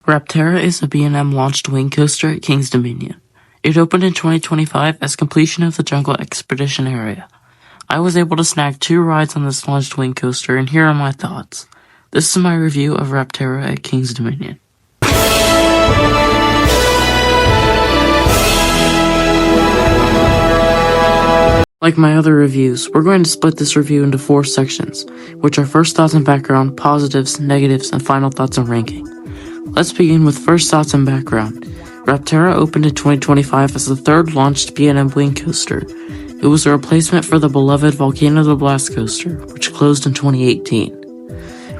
Rapterra is a B&M launched wing coaster at King's Dominion. It opened in 2025 as completion of the Jungle Expedition area. I was able to snag 2 rides on this launched wing coaster, and here are my thoughts. This is my review of Rapterra at King's Dominion. Like my other reviews, we're going to split this review into 4 sections, which are first thoughts and background, positives, negatives, and final thoughts and ranking. Let's begin with first thoughts and background. Rapterra opened in 2025 as the 3rd launched B&M wing coaster. It was a replacement for the beloved Volcano de Blast coaster, which closed in 2018.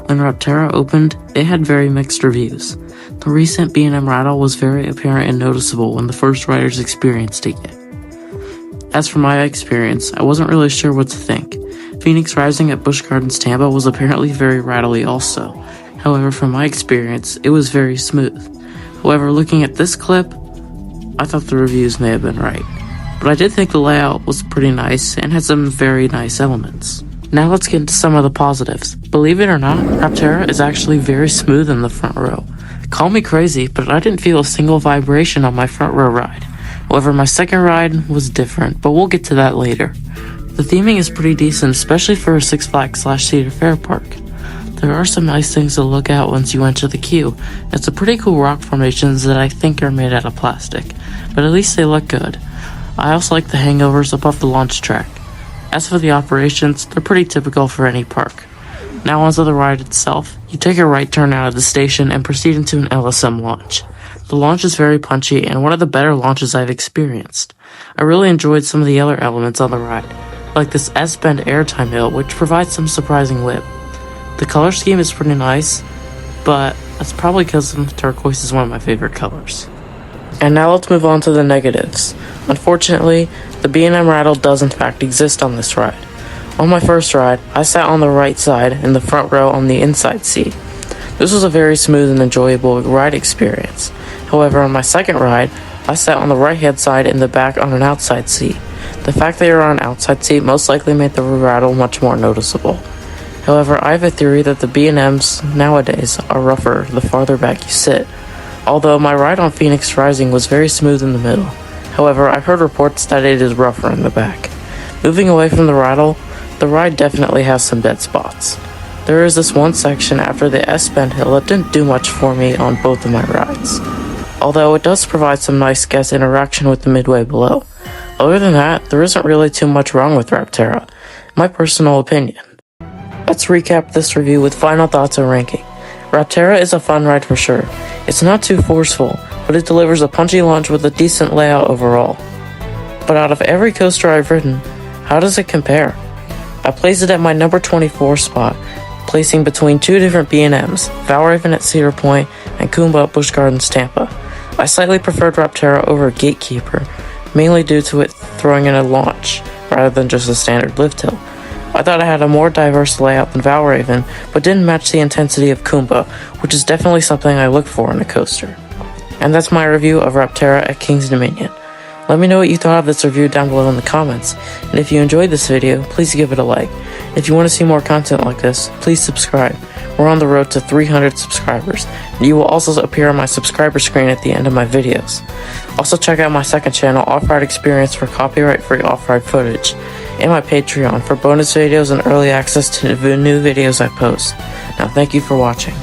When Rapterra opened, it had very mixed reviews. The recent B&M rattle was very apparent and noticeable when the first riders experienced it yet. As for my experience, I wasn't really sure what to think. Phoenix Rising at Busch Gardens Tampa was apparently very rattly also. However, from my experience, it was very smooth. However, looking at this clip, I thought the reviews may have been right. But I did think the layout was pretty nice and had some very nice elements. Now let's get into some of the positives. Believe it or not, Rapterra is actually very smooth in the front row. Call me crazy, but I didn't feel a single vibration on my front row ride. However, my second ride was different, but we'll get to that later. The theming is pretty decent, especially for a Six Flags/Cedar Fair park. There are some nice things to look at once you enter the queue. It's a pretty cool rock formations that I think are made out of plastic, but at least they look good. I also like the hangovers above the launch track. As for the operations, they're pretty typical for any park. Now onto the ride itself. You take a right turn out of the station and proceed into an LSM launch. The launch is very punchy and one of the better launches I've experienced. I really enjoyed some of the other elements on the ride, like this S-bend airtime hill, which provides some surprising whip. The color scheme is pretty nice, but that's probably because turquoise is one of my favorite colors. And now let's move on to the negatives. Unfortunately, the B&M rattle does in fact exist on this ride. On my first ride, I sat on the right side in the front row on the inside seat. This was a very smooth and enjoyable ride experience. However, on my second ride, I sat on the right hand side in the back on an outside seat. The fact that you're on an outside seat most likely made the rattle much more noticeable. However, I have a theory that the B&Ms nowadays are rougher the farther back you sit. Although my ride on Phoenix Rising was very smooth in the middle. However, I've heard reports that it is rougher in the back. Moving away from the rattle, the ride definitely has some dead spots. There is this one section after the S-bend hill that didn't do much for me on both of my rides. Although it does provide some nice guest interaction with the midway below. Other than that, there isn't really too much wrong with Rapterra, my personal opinion. Let's recap this review with final thoughts and ranking. Rapterra is a fun ride for sure. It's not too forceful, but it delivers a punchy launch with a decent layout overall. But out of every coaster I've ridden, how does it compare? I placed it at my number 24 spot, placing between 2 different B&Ms, Valraven at Cedar Point and Kumba at Busch Gardens Tampa. I slightly preferred Rapterra over Gatekeeper, mainly due to it throwing in a launch, rather than just a standard lift hill. I thought it had a more diverse layout than Valraven, but didn't match the intensity of Kumba, which is definitely something I look for in a coaster. And that's my review of Rapterra at King's Dominion. Let me know what you thought of this review down below in the comments, and if you enjoyed this video, please give it a like. If you want to see more content like this, please subscribe. We're on the road to 300 subscribers, and you will also appear on my subscriber screen at the end of my videos. Also check out my second channel, Off-Ride Experience, for copyright-free off-ride footage, and my Patreon for bonus videos and early access to new videos I post. Now thank you for watching.